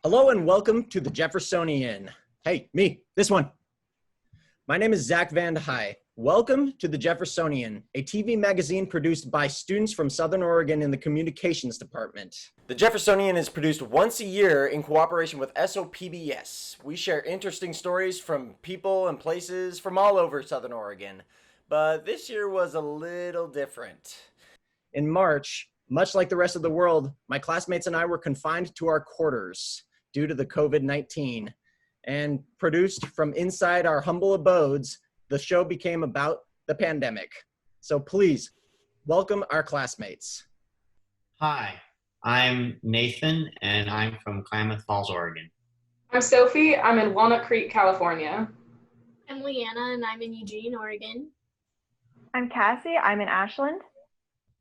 Hello and welcome to the Jeffersonian. Hey, me, this one. My name is Zach Van High. Welcome to the Jeffersonian, a TV magazine produced by students from Southern Oregon in the Communications Department. The Jeffersonian is produced once a year in cooperation with SOPBS. We share interesting stories from people and places from all over Southern Oregon, but this year was a little different. In March, much like the rest of the world, my classmates and I were confined to our quarters due to the COVID-19, and produced from inside our humble abodes, the show became about the pandemic. So please, welcome our classmates. Hi, I'm Nathan, and I'm from Klamath Falls, Oregon. I'm Sophie, I'm in Walnut Creek, California. I'm Leanna, and I'm in Eugene, Oregon. I'm Cassie, I'm in Ashland.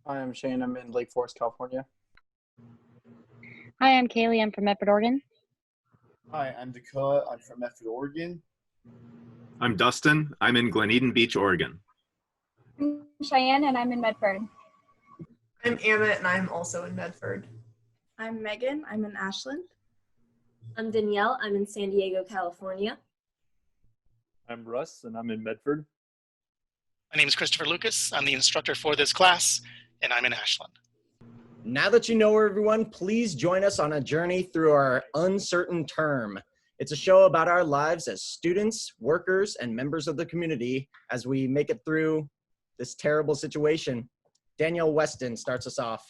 Hi, I'm Shane, I'm in Lake Forest, California. Hi, I'm Kaylee, I'm from Medford, Oregon. Hi, I'm Dakota, I'm from Medford, Oregon. I'm Dustin, I'm in Glen Eden Beach, Oregon. I'm Cheyenne, and I'm in Medford. I'm Amit, and I'm also in Medford. I'm Megan, I'm in Ashland. I'm Danielle, I'm in San Diego, California. I'm Russ, and I'm in Medford. My name is Christopher Lucas, I'm the instructor for this class, and I'm in Ashland. Now that you know everyone, please join us on a journey through our uncertain term. It's a show about our lives as students, workers, and members of the community as we make it through this terrible situation. Danielle Weston starts us off.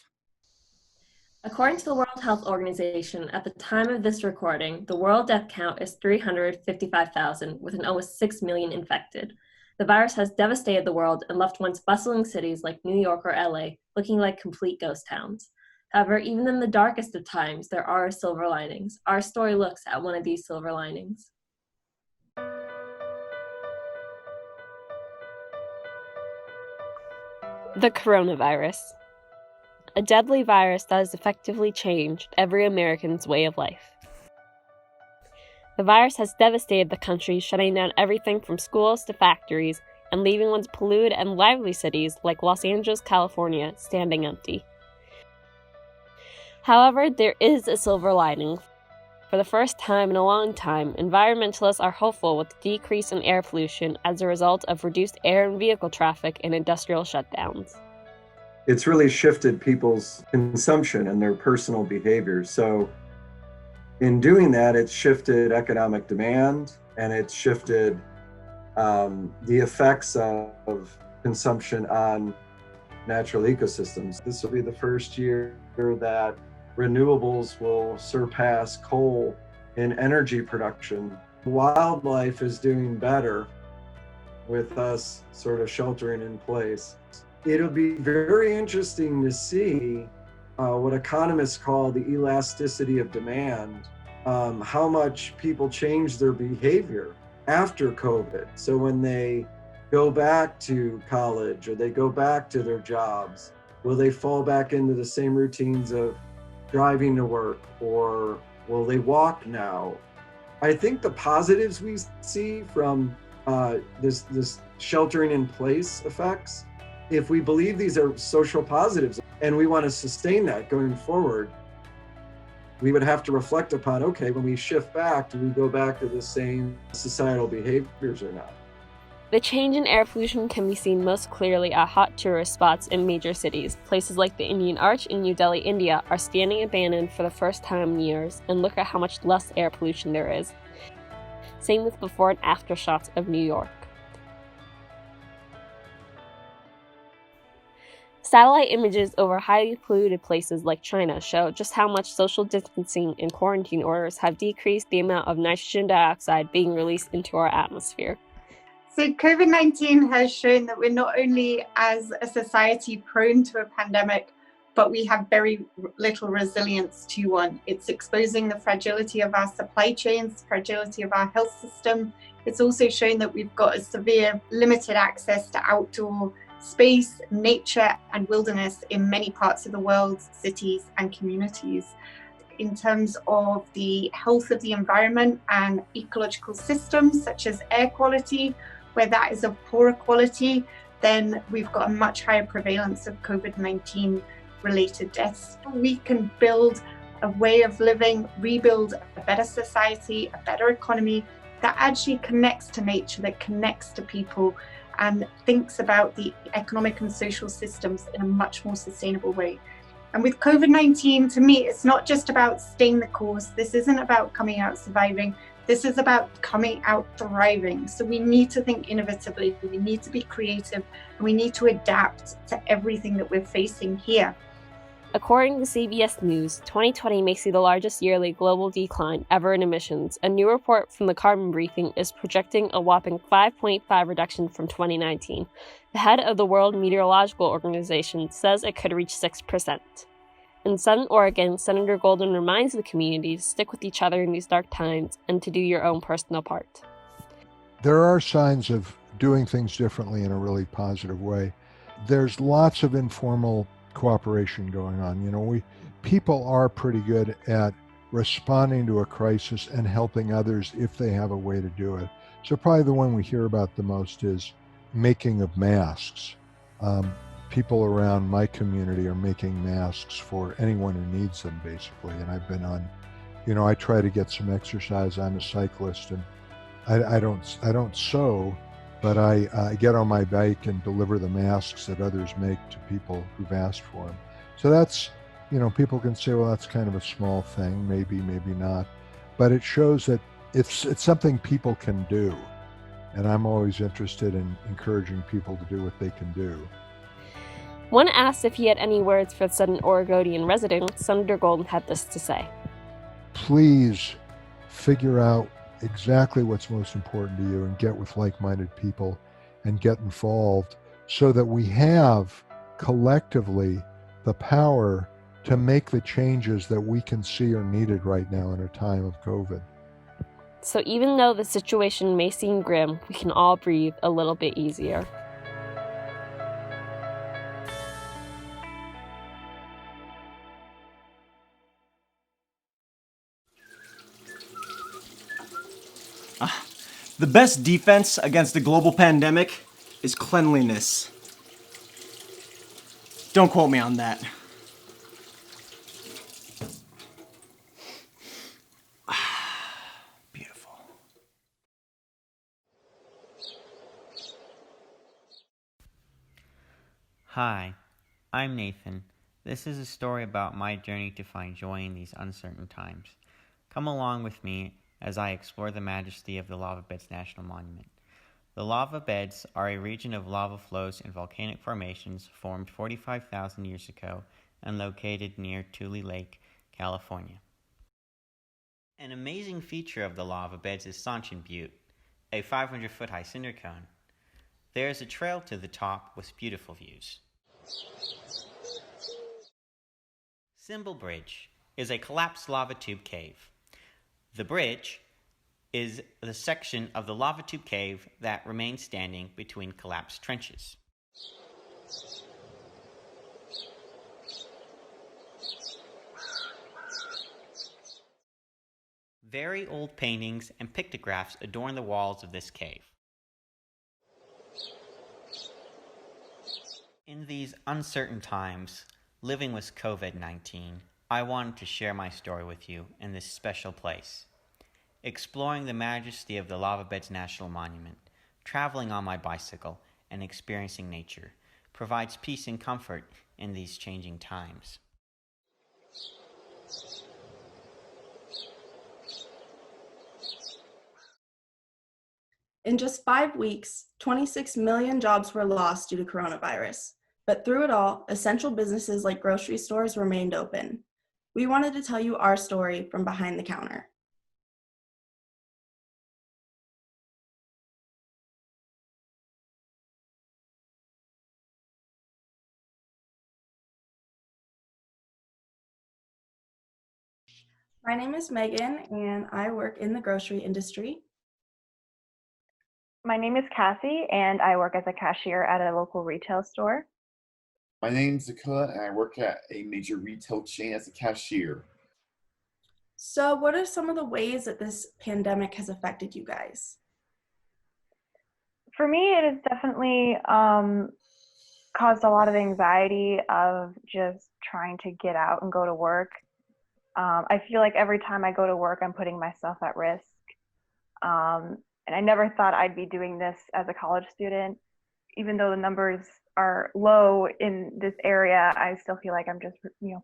According to the World Health Organization, at the time of this recording, the world death count is 355,000, with an almost 6 million infected. The virus has devastated the world and left once bustling cities like New York or LA looking like complete ghost towns. However, even in the darkest of times, there are silver linings. Our story looks at one of these silver linings. The coronavirus. A deadly virus that has effectively changed every American's way of life. The virus has devastated the country, shutting down everything from schools to factories and leaving once polluted and lively cities like Los Angeles, California, standing empty. However, there is a silver lining. For the first time in a long time, environmentalists are hopeful with the decrease in air pollution as a result of reduced air and vehicle traffic and industrial shutdowns. It's really shifted people's consumption and their personal behaviors. So in doing that, it's shifted economic demand, and it's shifted the effects of consumption on natural ecosystems. This will be the first year that renewables will surpass coal in energy production. Wildlife is doing better with us sort of sheltering in place. It'll be very interesting to see what economists call the elasticity of demand, how much people change their behavior after COVID. So when they go back to college or they go back to their jobs, will they fall back into the same routines of driving to work, or will they walk now? I think the positives we see from this sheltering in place effects, if we believe these are social positives and we want to sustain that going forward, we would have to reflect upon, okay, when we shift back, do we go back to the same societal behaviors or not? The change in air pollution can be seen most clearly at hot tourist spots in major cities. Places like the Indian Arch in New Delhi, India are standing abandoned for the first time in years, and look at how much less air pollution there is. Same with before and after shots of New York. Satellite images over highly polluted places like China show just how much social distancing and quarantine orders have decreased the amount of nitrogen dioxide being released into our atmosphere. So COVID-19 has shown that we're not only as a society prone to a pandemic, but we have very little resilience to one. It's exposing the fragility of our supply chains, fragility of our health system. It's also shown that we've got a severe limited access to outdoor space, nature, and wilderness in many parts of the world, cities and communities. In terms of the health of the environment and ecological systems, such as air quality, where that is of poorer quality, then we've got a much higher prevalence of COVID-19 related deaths. We can build a way of living, rebuild a better society, a better economy that actually connects to nature, that connects to people, and thinks about the economic and social systems in a much more sustainable way. And with COVID-19, to me, it's not just about staying the course. This isn't about coming out surviving. This is about coming out thriving. So we need to think innovatively, we need to be creative, and we need to adapt to everything that we're facing here. According to CBS News, 2020 may see the largest yearly global decline ever in emissions. A new report from the Carbon Briefing is projecting a whopping 5.5 reduction from 2019. The head of the World Meteorological Organization says it could reach 6%. In Southern Oregon, Senator Golden reminds the community to stick with each other in these dark times and to do your own personal part. There are signs of doing things differently in a really positive way. There's lots of informal cooperation going on. You know, people are pretty good at responding to a crisis and helping others if they have a way to do it. So probably the one we hear about the most is making of masks. People around my community are making masks for anyone who needs them, basically. And I've been on, you know, I try to get some exercise. I'm a cyclist, and I don't sew, but I get on my bike and deliver the masks that others make to people who've asked for them. So that's, you know, people can say, well, that's kind of a small thing, maybe not, but it shows that it's something people can do. And I'm always interested in encouraging people to do what they can do. When asked if he had any words for Southern Oregonian residents, Senator Golden had this to say. Please figure out exactly what's most important to you and get with like-minded people and get involved so that we have collectively the power to make the changes that we can see are needed right now in a time of COVID. So even though the situation may seem grim, we can all breathe a little bit easier. The best defense against the global pandemic is cleanliness. Don't quote me on that. Beautiful. Hi, I'm Nathan. This is a story about my journey to find joy in these uncertain times. Come along with me as I explore the majesty of the Lava Beds National Monument. The lava beds are a region of lava flows and volcanic formations formed 45,000 years ago and located near Tule Lake, California. An amazing feature of the lava beds is Sanchin Butte, a 500-foot high cinder cone. There is a trail to the top with beautiful views. Symbol Bridge is a collapsed lava tube cave. The bridge is the section of the lava tube cave that remains standing between collapsed trenches. Very old paintings and pictographs adorn the walls of this cave. In these uncertain times, living with COVID-19, I wanted to share my story with you in this special place. Exploring the majesty of the Lava Beds National Monument, traveling on my bicycle, and experiencing nature provides peace and comfort in these changing times. In just 5 weeks, 26 million jobs were lost due to coronavirus. But through it all, essential businesses like grocery stores remained open. We wanted to tell you our story from behind the counter. My name is Megan, and I work in the grocery industry. My name is Cassie, and I work as a cashier at a local retail store. My name's Dakota, and I work at a major retail chain as a cashier. So what are some of the ways that this pandemic has affected you guys? For me, it has definitely caused a lot of anxiety of just trying to get out and go to work. I feel like every time I go to work, I'm putting myself at risk. And I never thought I'd be doing this as a college student. Even though the numbers are low in this area, I still feel like I'm just,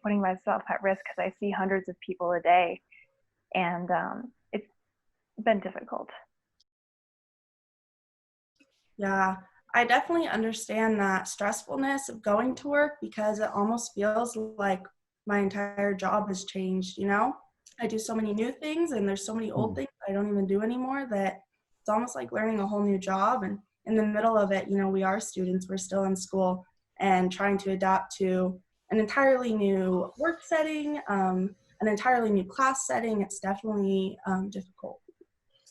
putting myself at risk because I see hundreds of people a day, and it's been difficult. Yeah, I definitely understand that stressfulness of going to work because it almost feels like my entire job has changed, I do so many new things and there's so many old things I don't even do anymore that it's almost like learning a whole new job. And in the middle of it, we are students, we're still in school and trying to adapt to an entirely new work setting, an entirely new class setting. It's definitely difficult.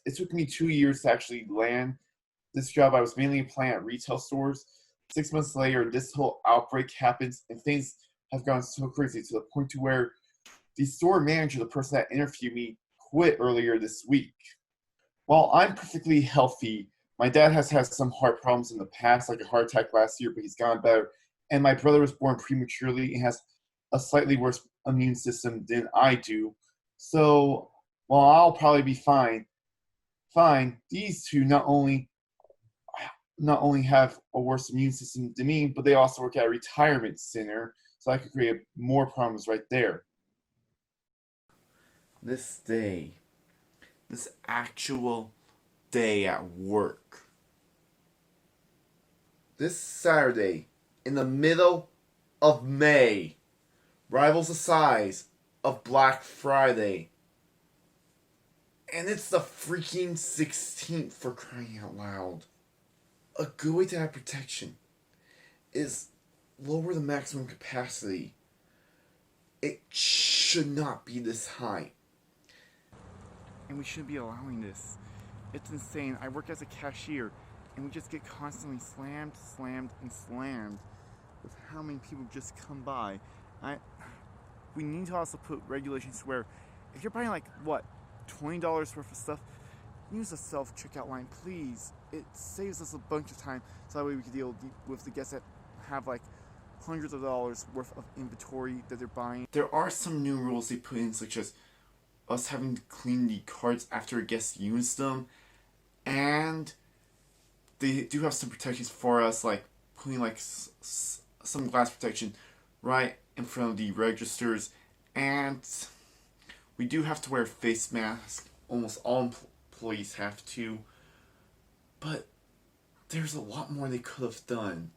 It took me 2 years to actually land this job. I was mainly applying at retail stores. 6 months later, this whole outbreak happens, and things have gone so crazy to the point to where the store manager, the person that interviewed me, quit earlier this week. While I'm perfectly healthy, my dad has had some heart problems in the past, like a heart attack last year, but he's gotten better. And my brother was born prematurely and has a slightly worse immune system than I do. So while I'll probably be fine, these two not only have a worse immune system than me, but they also work at a retirement center, so I could create more problems right there. This day, this actual day at work, this Saturday, in the middle of May, rivals the size of Black Friday. And it's the freaking 16th, for crying out loud. A good way to have protection is lower the maximum capacity. It should not be this high. And we shouldn't be allowing this. It's insane. I work as a cashier, and we just get constantly slammed with how many people just come by. We need to also put regulations where if you're buying $20 worth of stuff, use a self-checkout line, please. It saves us a bunch of time, so that way we can deal with the guests that have hundreds of dollars worth of inventory that they're buying. There are some new rules they put in, such as us having to clean the carts after a guest used them, and they do have some protections for us, like putting some glass protection right in front of the registers, and we do have to wear a face mask. Almost all employees have to, but there's a lot more they could have done.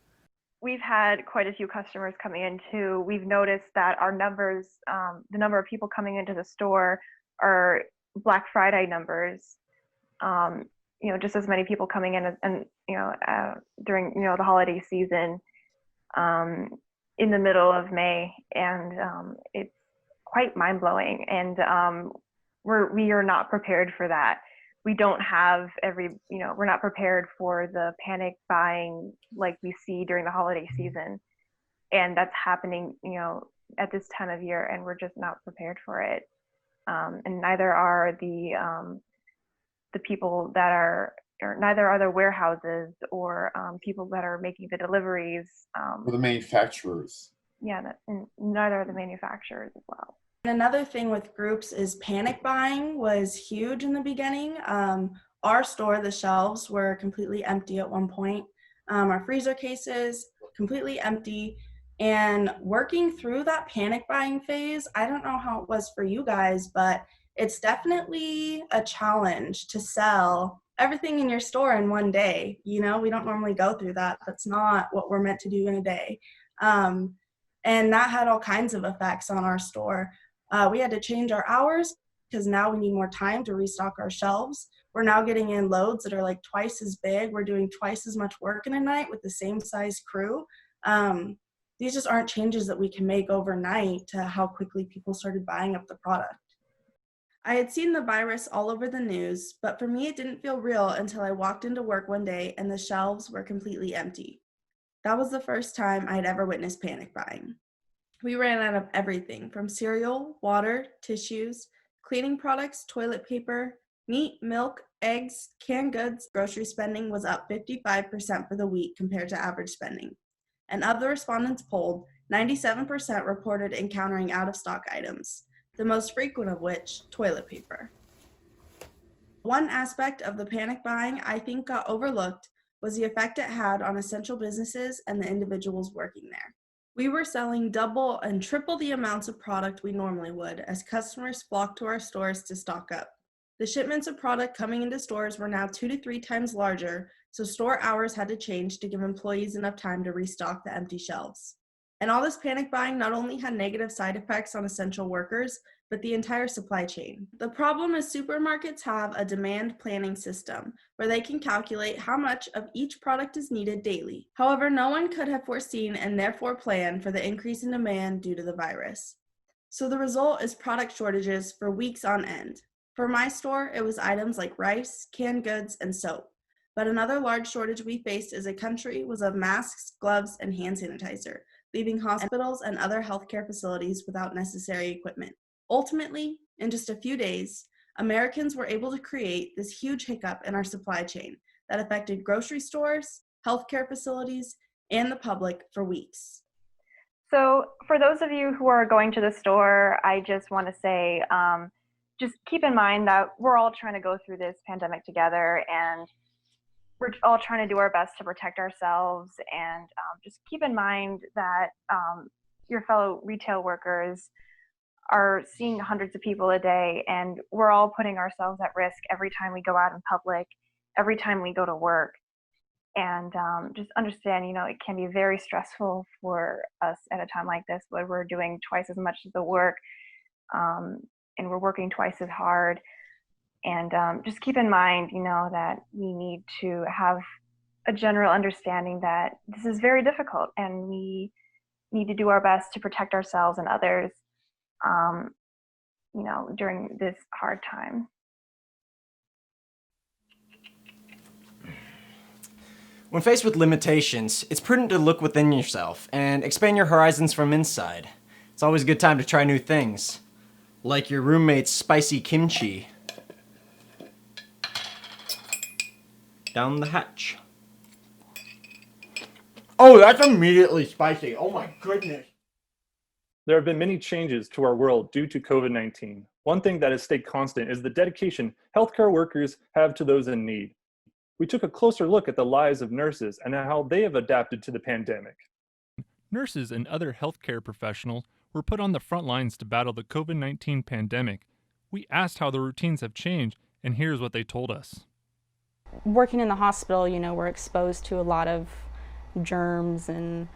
We've had quite a few customers coming in too. We've noticed that our numbers, the number of people coming into the store are Black Friday numbers. Just as many people coming in and during the holiday season in the middle of May, and it's quite mind-blowing. And we are not prepared for that. We don't have we're not prepared for the panic buying like we see during the holiday season. And that's happening, at this time of year, and we're just not prepared for it. And neither are the people that are, or neither are the warehouses or people that are making the deliveries. Or the manufacturers. Yeah, and neither are the manufacturers as well. Another thing with groups is panic buying was huge in the beginning. Our store, the shelves were completely empty at one point. Our freezer cases, completely empty. And working through that panic buying phase, I don't know how it was for you guys, but it's definitely a challenge to sell everything in your store in one day. We don't normally go through that. That's not what we're meant to do in a day. And that had all kinds of effects on our store. We had to change our hours because now we need more time to restock our shelves. We're now getting in loads that are twice as big. We're doing twice as much work in a night with the same size crew. These just aren't changes that we can make overnight to how quickly people started buying up the product. I had seen the virus all over the news, but for me it didn't feel real until I walked into work one day and the shelves were completely empty. That was the first time I'd ever witnessed panic buying. We ran out of everything from cereal, water, tissues, cleaning products, toilet paper, meat, milk, eggs, canned goods. Grocery spending was up 55% for the week compared to average spending. And of the respondents polled, 97% reported encountering out-of-stock items. the most frequent of which, toilet paper. One aspect of the panic buying I think got overlooked was the effect it had on essential businesses and the individuals working there. We were selling double and triple the amounts of product we normally would as customers flocked to our stores to stock up. The shipments of product coming into stores were now 2 to 3 times larger, so store hours had to change to give employees enough time to restock the empty shelves. And all this panic buying not only had negative side effects on essential workers, but the entire supply chain. The problem is supermarkets have a demand planning system where they can calculate how much of each product is needed daily. However, no one could have foreseen and therefore planned for the increase in demand due to the virus. So the result is product shortages for weeks on end. For my store, it was items like rice, canned goods, and soap. But another large shortage we faced as a country was of masks, gloves, and hand sanitizer, leaving hospitals and other healthcare facilities without necessary equipment. Ultimately, in just a few days, Americans were able to create this huge hiccup in our supply chain that affected grocery stores, healthcare facilities, and the public for weeks. So for those of you who are going to the store, I just want to say, just keep in mind that we're all trying to go through this pandemic together, and we're all trying to do our best to protect ourselves. And just keep in mind that your fellow retail workers are seeing hundreds of people a day, and we're all putting ourselves at risk every time we go out in public, every time we go to work. And just understand, it can be very stressful for us at a time like this where we're doing twice as much of the work, and we're working twice as hard. And just keep in mind, that we need to have a general understanding that this is very difficult, and we need to do our best to protect ourselves and others, during this hard time. When faced with limitations, it's prudent to look within yourself and expand your horizons from inside. It's always a good time to try new things, like your roommate's spicy kimchi. Down the hatch. Oh, that's immediately spicy. Oh my goodness. There have been many changes to our world due to COVID-19. One thing that has stayed constant is the dedication healthcare workers have to those in need. We took a closer look at the lives of nurses and how they have adapted to the pandemic. Nurses and other healthcare professionals were put on the front lines to battle the COVID-19 pandemic. We asked how the routines have changed, and here's what they told us. Working in the hospital, we're exposed to a lot of germs, and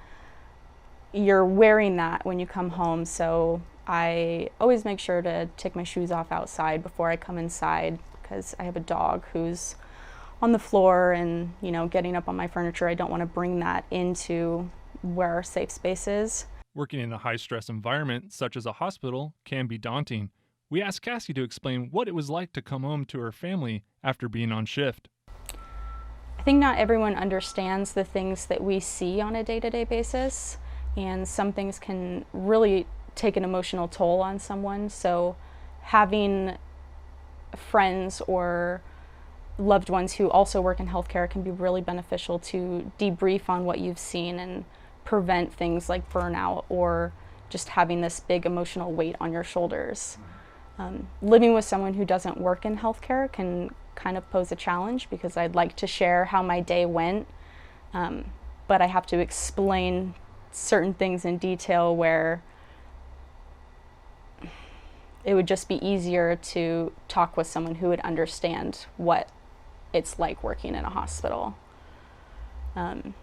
you're wearing that when you come home. So I always make sure to take my shoes off outside before I come inside, because I have a dog who's on the floor and, getting up on my furniture. I don't want to bring that into where our safe space is. Working in a high-stress environment, such as a hospital, can be daunting. We asked Cassie to explain what it was like to come home to her family after being on shift. I think not everyone understands the things that we see on a day-to-day basis, and some things can really take an emotional toll on someone. So having friends or loved ones who also work in healthcare can be really beneficial to debrief on what you've seen and prevent things like burnout or just having this big emotional weight on your shoulders. Living with someone who doesn't work in healthcare can kind of pose a challenge, because I'd like to share how my day went, but I have to explain certain things in detail where it would just be easier to talk with someone who would understand what it's like working in a hospital. I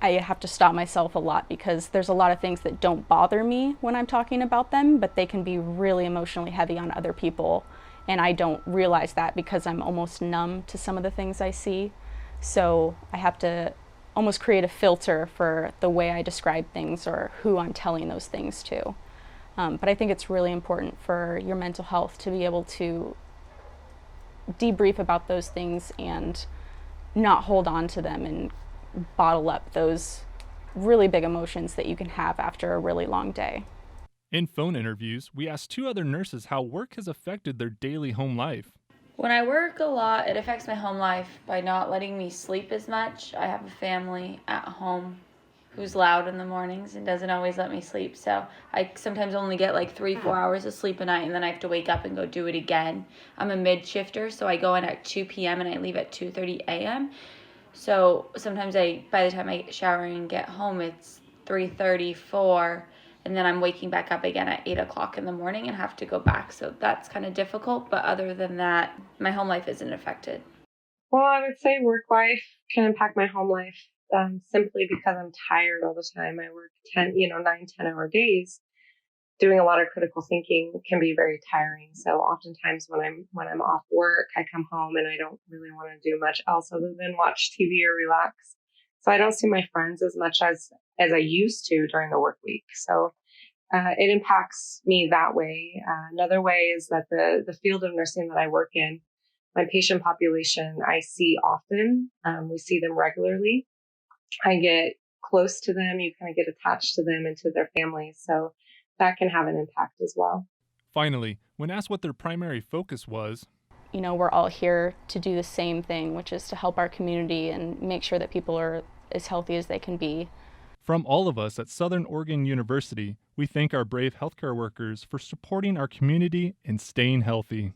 have to stop myself a lot, because there's a lot of things that don't bother me when I'm talking about them, but they can be really emotionally heavy on other people. And I don't realize that because I'm almost numb to some of the things I see. So I have to almost create a filter for the way I describe things or who I'm telling those things to. But I think it's really important for your mental health to be able to debrief about those things and not hold on to them and bottle up those really big emotions that you can have after a really long day. In phone interviews, we asked 2 other nurses how work has affected their daily home life. When I work a lot, it affects my home life by not letting me sleep as much. I have a family at home who's loud in the mornings and doesn't always let me sleep. So I sometimes only get like 3-4 hours of sleep a night, and then I have to wake up and go do it again. I'm a mid shifter, so I go in at 2 p.m. and I leave at 2:30 a.m. So sometimes by the time I shower and get home, it's 3:30, 4, and then I'm waking back up again at 8 o'clock in the morning and have to go back. So that's kind of difficult. But other than that, my home life isn't affected. Well, I would say work life can impact my home life simply because I'm tired all the time. I work 9-10 hour days. Doing a lot of critical thinking can be very tiring. So oftentimes when I'm off work, I come home and I don't really want to do much else other than watch TV or relax. So I don't see my friends as much as I used to during the work week. So it impacts me that way. Another way is that the field of nursing that I work in, my patient population, I see often. We see them regularly. I get close to them. You kind of get attached to them and to their families. So that can have an impact as well. Finally, when asked what their primary focus was, we're all here to do the same thing, which is to help our community and make sure that people are as healthy as they can be. From all of us at Southern Oregon University, we thank our brave healthcare workers for supporting our community and staying healthy.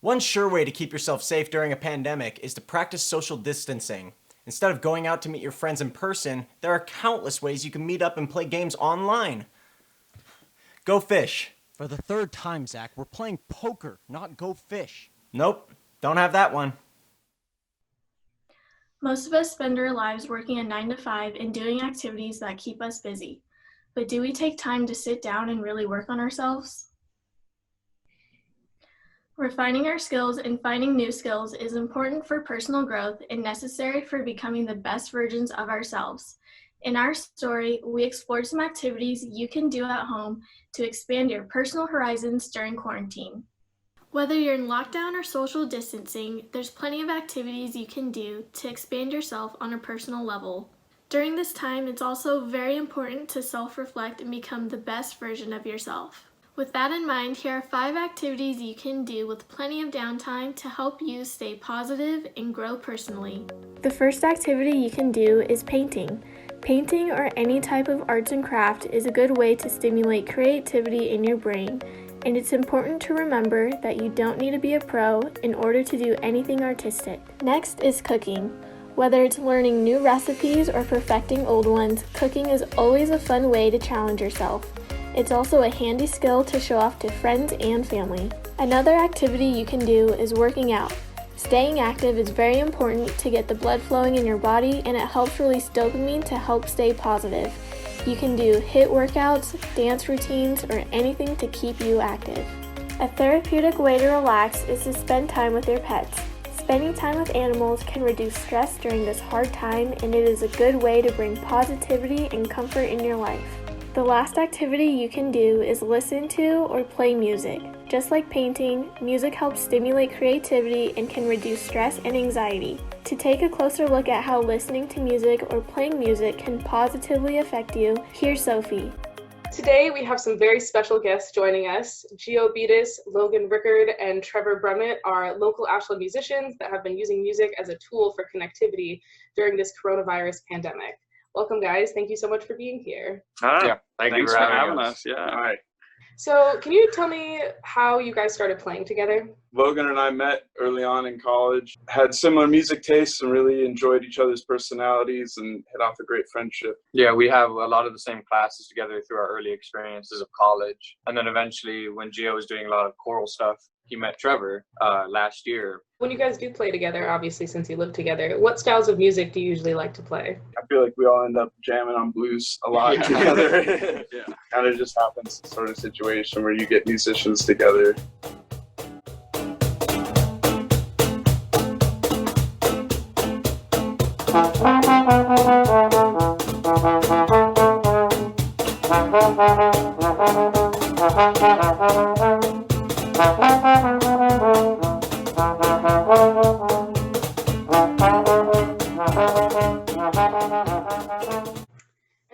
One sure way to keep yourself safe during a pandemic is to practice social distancing. Instead of going out to meet your friends in person, there are countless ways you can meet up and play games online. Go fish. For the third time, Zach, we're playing poker, not go fish. Nope, don't have that one. Most of us spend our lives working a 9 to 5 and doing activities that keep us busy. But do we take time to sit down and really work on ourselves? Refining our skills and finding new skills is important for personal growth and necessary for becoming the best versions of ourselves. In our story, we explored some activities you can do at home to expand your personal horizons during quarantine. Whether you're in lockdown or social distancing, there's plenty of activities you can do to expand yourself on a personal level. During this time, it's also very important to self-reflect and become the best version of yourself. With that in mind, here are 5 activities you can do with plenty of downtime to help you stay positive and grow personally. The first activity you can do is painting. Painting or any type of arts and craft is a good way to stimulate creativity in your brain, and it's important to remember that you don't need to be a pro in order to do anything artistic. Next is cooking. Whether it's learning new recipes or perfecting old ones, cooking is always a fun way to challenge yourself. It's also a handy skill to show off to friends and family. Another activity you can do is working out. Staying active is very important to get the blood flowing in your body, and it helps release dopamine to help stay positive. You can do HIIT workouts, dance routines, or anything to keep you active. A therapeutic way to relax is to spend time with your pets. Spending time with animals can reduce stress during this hard time, and it is a good way to bring positivity and comfort in your life. The last activity you can do is listen to or play music. Just like painting, music helps stimulate creativity and can reduce stress and anxiety. To take a closer look at how listening to music or playing music can positively affect you, here's Sophie. Today we have some very special guests joining us. Gio Beatis, Logan Rickard, and Trevor Brummett are local Ashland musicians that have been using music as a tool for connectivity during this coronavirus pandemic. Welcome, guys. Thank you so much for being here. Yeah, thank you for having us. Yeah. All right. So can you tell me how you guys started playing together? Logan and I met early on in college, had similar music tastes and really enjoyed each other's personalities and hit off a great friendship. Yeah, we have a lot of the same classes together through our early experiences of college. And then eventually when Gio was doing a lot of choral stuff, he met Trevor last year. When you guys do play together, obviously since you live together, what styles of music do you usually like to play? I feel like we all end up jamming on blues a lot together. Yeah. Kind of just happens sort of situation where you get musicians together.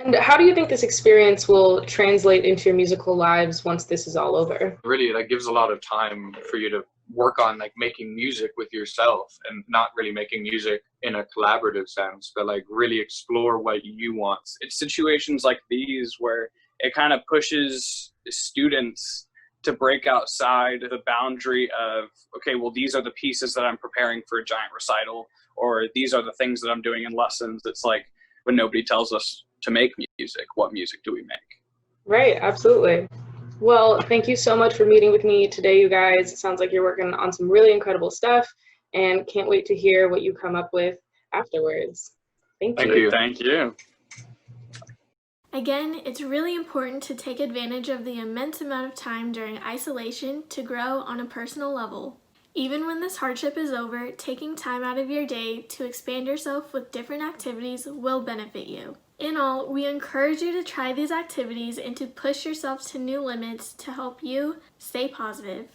And how do you think this experience will translate into your musical lives once this is all over? Really, that gives a lot of time for you to work on like making music with yourself, and not really making music in a collaborative sense, but like really explore what you want. It's situations like these where it kind of pushes students to break outside the boundary of, okay, well, these are the pieces that I'm preparing for a giant recital, or these are the things that I'm doing in lessons. It's like when nobody tells us to make music, what music do we make? Right, absolutely. Well, thank you so much for meeting with me today, you guys. It sounds like you're working on some really incredible stuff, and can't wait to hear what you come up with afterwards. Thank you. Thank you. Again, it's really important to take advantage of the immense amount of time during isolation to grow on a personal level. Even when this hardship is over, taking time out of your day to expand yourself with different activities will benefit you. In all, we encourage you to try these activities and to push yourself to new limits to help you stay positive.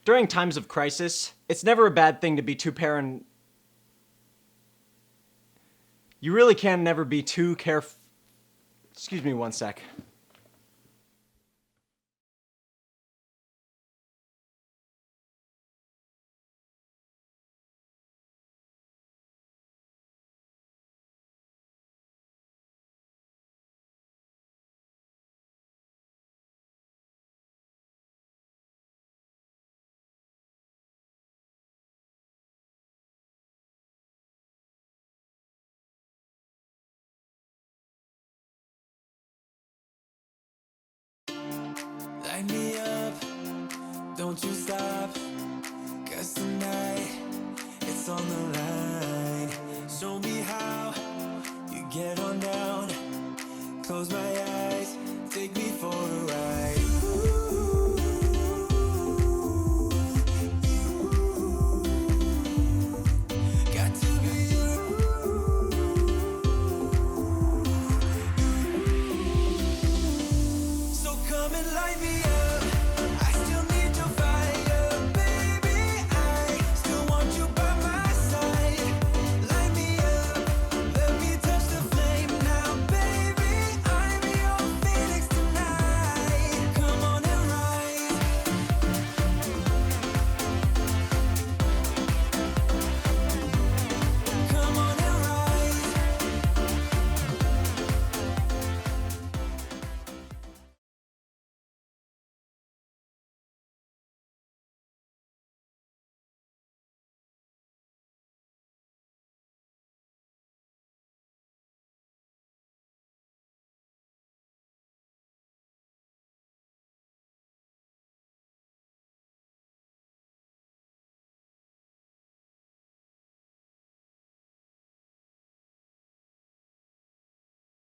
During times of crisis, it's never a bad thing to be too You really can never be too careful. Excuse me one sec. Light me up, don't you stop, 'cause tonight it's on the line. Show me how you get on down, close my eyes, take me for a ride.